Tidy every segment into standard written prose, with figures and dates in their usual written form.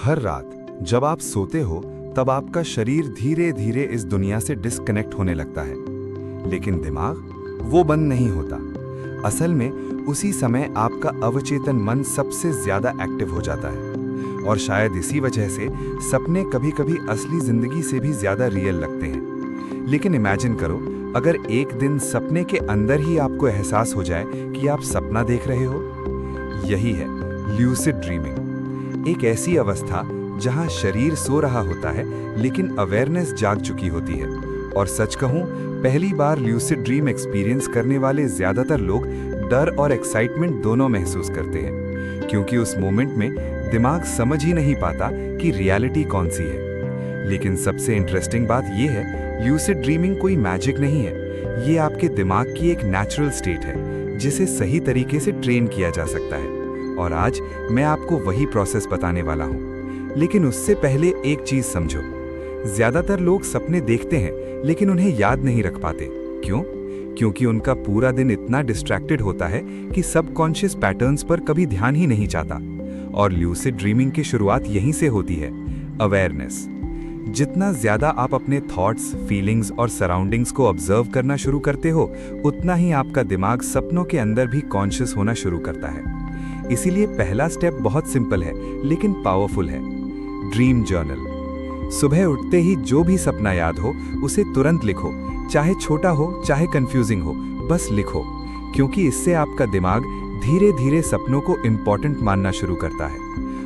हर रात जब आप सोते हो तब आपका शरीर धीरे धीरे इस दुनिया से डिस्कनेक्ट होने लगता है, लेकिन दिमाग वो बंद नहीं होता। असल में उसी समय आपका अवचेतन मन सबसे ज्यादा एक्टिव हो जाता है और शायद इसी वजह से सपने कभी-कभी असली जिंदगी से भी ज्यादा रियल लगते हैं। लेकिन इमेजिन करो, अगर एक दिन सपने के अंदर ही आपको एहसास हो जाए कि आप सपना देख रहे हो। यही है ल्यूसिड ड्रीमिंग, एक ऐसी अवस्था जहां शरीर सो रहा होता है लेकिन अवेयरनेस जाग चुकी होती है। और सच कहूं, पहली बार ल्यूसिड ड्रीम एक्सपीरियंस करने वाले ज्यादातर लोग डर और एक्साइटमेंट दोनों महसूस करते हैं, क्योंकि उस मोमेंट में दिमाग समझ ही नहीं पाता कि रियलिटी कौन सी है। लेकिन सबसे इंटरेस्टिंग बात यह है, ल्यूसिड ड्रीमिंग कोई मैजिक नहीं है। ये आपके दिमाग की एक नेचुरल स्टेट है जिसे सही तरीके से ट्रेन किया जा सकता है। और आज मैं आपको वही प्रोसेस बताने वाला हूँ। लेकिन उससे पहले एक चीज समझो, ज्यादातर लोग सपने देखते हैं लेकिन उन्हें याद नहीं रख पाते। क्यों? क्योंकि उनका पूरा दिन इतना डिस्ट्रैक्टेड होता है कि सबकॉन्शियस पैटर्न्स पर कभी ध्यान ही नहीं जाता। और ल्यूसिड ड्रीमिंग की शुरुआत यहीं से होती है, अवेयरनेस। जितना ज्यादा आप अपने थॉट्स, फीलिंग्स और सराउंडिंग्स को ऑब्जर्व करना शुरू करते हो, उतना ही आपका दिमाग सपनों के अंदर भी कॉन्शियस होना शुरू करता है। इसीलिए पहला स्टेप बहुत सिंपल है लेकिन पावरफुल है, ड्रीम जर्नल। सुबह उठते ही जो भी सपना याद हो उसे तुरंत लिखो, चाहे छोटा हो चाहे कंफ्यूजिंग हो, बस लिखो। क्योंकि इससे आपका दिमाग धीरे धीरे सपनों को इम्पोर्टेंट मानना शुरू करता है।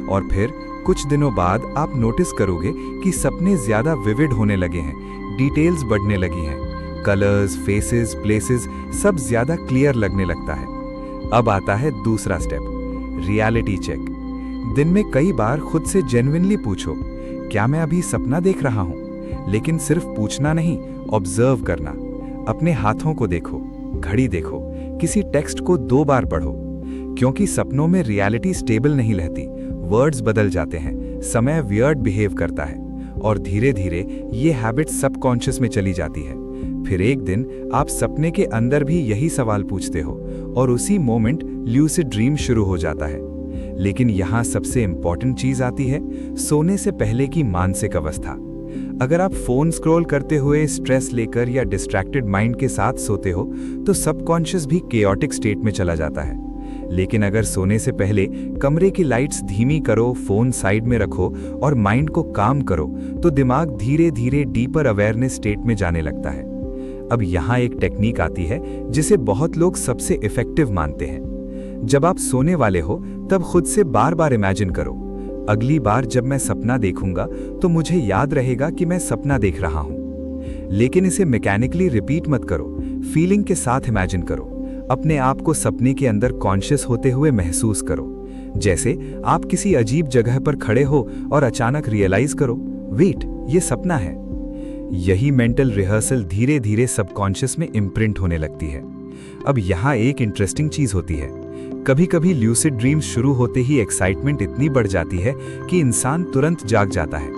और फिर कुछ दिनों बाद आप नोटिस करोगे कि सपने ज्यादा विविड होने लगे हैं, डिटेल्स बढ़ने लगी हैं, कलर्स, फेसेस, प्लेसेस सब ज्यादा क्लियर लगने लगता है। अब आता है दूसरा स्टेप, रियलिटी चेक। दिन में कई बार खुद से जेन्युइनली पूछो, क्या मैं अभी सपना देख रहा हूं? लेकिन सिर्फ पूछना नहीं, ऑब्जर्व करना। अपने हाथों को देखो, घड़ी देखो, किसी टेक्स्ट को 2 बार पढ़ो। क्योंकि सपनों में रियलिटी स्टेबल नहीं रहती, वर्ड्स बदल जाते हैं, समय वियर्ड बिहेव करता है और धीरे धीरे ये हैबिट सबकॉन्शियस में चली जाती है। फिर एक दिन आप सपने के अंदर भी यही सवाल पूछते हो और उसी मोमेंट ल्यूसिड ड्रीम शुरू हो जाता है। लेकिन यहाँ सबसे इंपॉर्टेंट चीज आती है, सोने से पहले की मानसिक अवस्था। अगर आप फोन स्क्रॉल करते हुए स्ट्रेस लेकर या डिस्ट्रैक्टेड माइंड के साथ सोते हो तो सबकॉन्शियस भी केओटिक स्टेट में चला जाता है। लेकिन अगर सोने से पहले कमरे की लाइट्स धीमी करो, फोन साइड में रखो और माइंड को काम करो तो दिमाग धीरे धीरे डीपर अवेयरनेस स्टेट में जाने लगता है। अब यहाँ एक टेक्निक आती है जिसे बहुत लोग सबसे इफेक्टिव मानते हैं। जब आप सोने वाले हो तब खुद से बार बार इमेजिन करो, अगली बार जब मैं सपना देखूंगा तो मुझे याद रहेगा कि मैं सपना देख रहा हूं। लेकिन इसे मैकेनिकली रिपीट मत करो, फीलिंग के साथ इमेजिन करो। अपने आप को सपने के अंदर कॉन्शियस होते हुए महसूस करो, जैसे आप किसी अजीब जगह पर खड़े हो और अचानक रियलाइज करो, वेट, ये सपना है। यही मेंटल रिहर्सल धीरे धीरे सबकॉन्शियस में इम्प्रिंट होने लगती है। अब यहाँ एक इंटरेस्टिंग चीज होती है, कभी कभी ल्यूसिड ड्रीम्स शुरू होते ही एक्साइटमेंट इतनी बढ़ जाती है कि इंसान तुरंत जाग जाता है।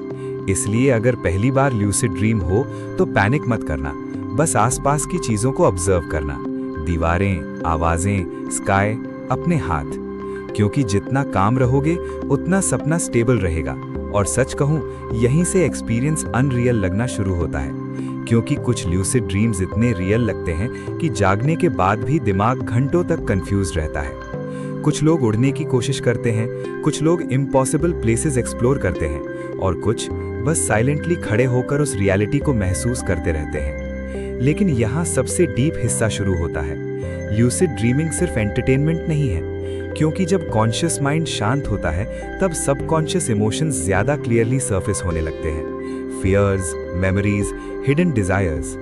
इसलिए अगर पहली बार ल्यूसिड ड्रीम हो तो पैनिक मत करना, बस आसपास की चीजों को ऑब्जर्व करना, दीवारें, आवाजें, स्काई, अपने हाथ। क्योंकि जितना काम रहोगे उतना सपना स्टेबल रहेगा। और सच कहूं, यहीं से एक्सपीरियंस अनरियल लगना शुरू होता है। क्योंकि कुछ ल्यूसिड ड्रीम्स इतने रियल लगते हैं कि जागने के बाद भी दिमाग घंटों तक कंफ्यूज रहता है। कुछ लोग उड़ने की कोशिश करते हैं, कुछ लोग इम्पॉसिबल प्लेसेस एक्सप्लोर करते हैं और कुछ बस साइलेंटली खड़े होकर उस रियलिटी को महसूस करते रहते हैं। लेकिन यहाँ सबसे डीप हिस्सा शुरू होता है। ल्यूसिड ड्रीमिंग सिर्फ एंटरटेनमेंट नहीं है, क्योंकि जब कॉन्शियस माइंड शांत होता है तब सबकॉन्शियस इमोशंस ज्यादा क्लियरली सरफेस होने लगते हैं, फियर्स, मेमोरीज, हिडन डिजायर्स।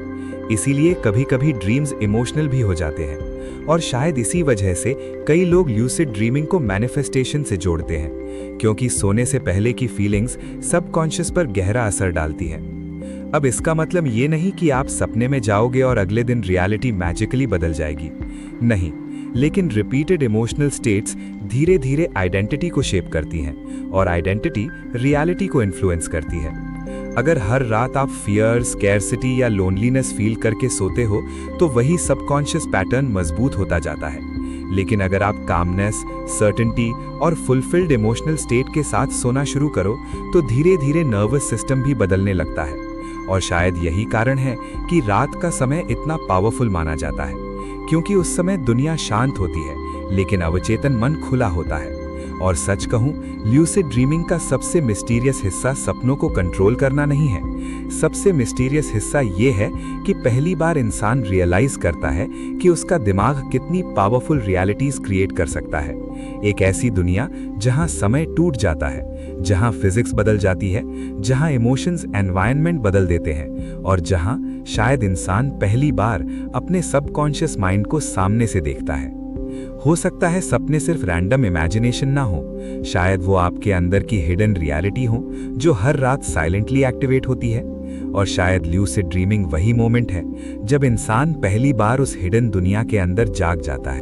इसीलिए कभी कभी ड्रीम्स इमोशनल भी हो जाते हैं। और शायद इसी वजह से कई लोग ल्यूसिड ड्रीमिंग को मैनिफेस्टेशन से जोड़ते हैं, क्योंकि सोने से पहले की फीलिंग्स सबकॉन्शियस पर गहरा असर डालती हैं। अब इसका मतलब ये नहीं कि आप सपने में जाओगे और अगले दिन रियलिटी मैजिकली बदल जाएगी, नहीं। लेकिन रिपीटेड इमोशनल स्टेट्स धीरे धीरे आइडेंटिटी को शेप करती हैं और आइडेंटिटी रियलिटी को इन्फ्लुएंस करती है। अगर हर रात आप फियर, स्कैरसिटी या लोनलीनेस फील करके सोते हो तो वही सबकॉन्शियस पैटर्न मजबूत होता जाता है। लेकिन अगर आप कामनेस, सर्टेनिटी और फुलफिल्ड इमोशनल स्टेट के साथ सोना शुरू करो तो धीरे धीरे नर्वस सिस्टम भी बदलने लगता है। और शायद यही कारण है कि रात का समय इतना पावरफुल माना जाता है, क्योंकि उस समय दुनिया शांत होती है लेकिन अवचेतन मन खुला होता है। और सच कहूं, ल्यूसिड ड्रीमिंग का सबसे मिस्टीरियस हिस्सा सपनों को कंट्रोल करना नहीं है। सबसे मिस्टीरियस हिस्सा ये है कि पहली बार इंसान रियलाइज करता है कि उसका दिमाग कितनी पावरफुल रियलिटीज क्रिएट कर सकता है। एक ऐसी दुनिया जहां समय टूट जाता है, जहां फिजिक्स बदल जाती है, जहां इमोशंस एनवायरनमेंट बदल देते हैं और जहां शायद इंसान पहली बार अपने सबकॉन्शियस माइंड को सामने से देखता है। हो सकता है सपने सिर्फ रैंडम इमेजिनेशन ना हो, शायद वो आपके अंदर की हिडन रियलिटी हो जो हर रात साइलेंटली एक्टिवेट होती है। और शायद ल्यूसिड ड्रीमिंग वही मोमेंट है जब इंसान पहली बार उस हिडन दुनिया के अंदर जाग जाता है।